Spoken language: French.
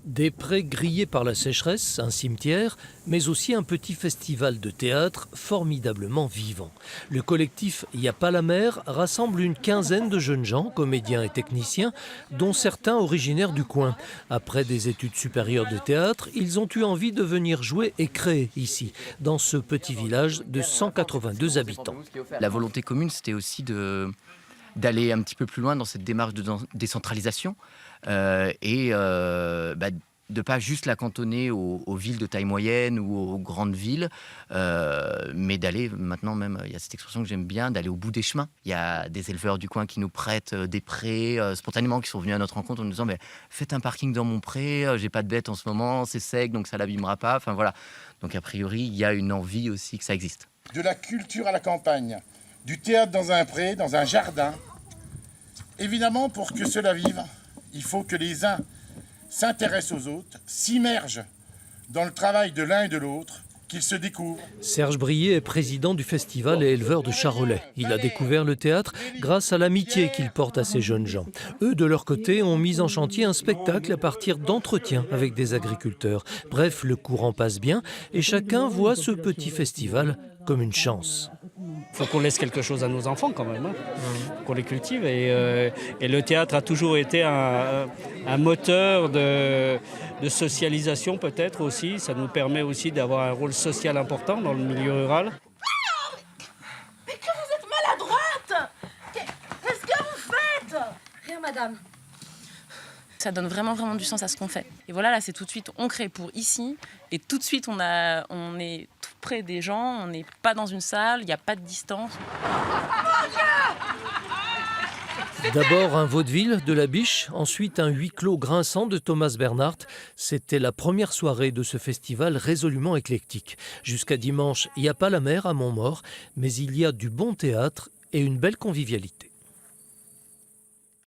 Des prés grillés par la sécheresse, un cimetière, mais aussi un petit festival de théâtre formidablement vivant. Le collectif Y a pas la mer rassemble une quinzaine de jeunes gens, comédiens et techniciens, dont certains originaires du coin. Après des études supérieures de théâtre, ils ont eu envie de venir jouer et créer ici, dans ce petit village de 182 habitants. La volonté commune, c'était aussi d'aller un petit peu plus loin dans cette démarche de décentralisation de ne pas juste la cantonner aux villes de taille moyenne ou aux grandes villes, mais d'aller maintenant même, il y a cette expression que j'aime bien, d'aller au bout des chemins. Il y a des éleveurs du coin qui nous prêtent des prés spontanément, qui sont venus à notre rencontre en nous disant faites un parking dans mon pré, j'ai pas de bête en ce moment, c'est sec donc ça l'abîmera pas. Enfin voilà. Donc a priori, il y a une envie aussi que ça existe. De la culture à la campagne, du théâtre dans un pré, dans un jardin. Évidemment, pour que cela vive, il faut que les uns s'intéressent aux autres, s'immergent dans le travail de l'un et de l'autre, qu'ils se découvrent. Serge Brier est président du festival et éleveur de charolais. Il a découvert le théâtre grâce à l'amitié qu'il porte à ces jeunes gens. Eux, de leur côté, ont mis en chantier un spectacle à partir d'entretiens avec des agriculteurs. Bref, le courant passe bien et chacun voit ce petit festival comme une chance. Il faut qu'on laisse quelque chose à nos enfants quand même, qu'on les cultive. Et le théâtre a toujours été un moteur de socialisation peut-être aussi. Ça nous permet aussi d'avoir un rôle social important dans le milieu rural. Mais que vous êtes maladroite! Qu'est-ce que vous faites? Rien, madame. Ça donne vraiment du sens à ce qu'on fait. Et voilà, là, c'est tout de suite, on crée pour ici. Et tout de suite, on est tout près des gens. On n'est pas dans une salle, il n'y a pas de distance. D'abord un vaudeville de la Biche, ensuite un huis clos grinçant de Thomas Bernhardt. C'était la première soirée de ce festival résolument éclectique. Jusqu'à dimanche, il n'y a pas la mer à Montmaur, mais il y a du bon théâtre et une belle convivialité.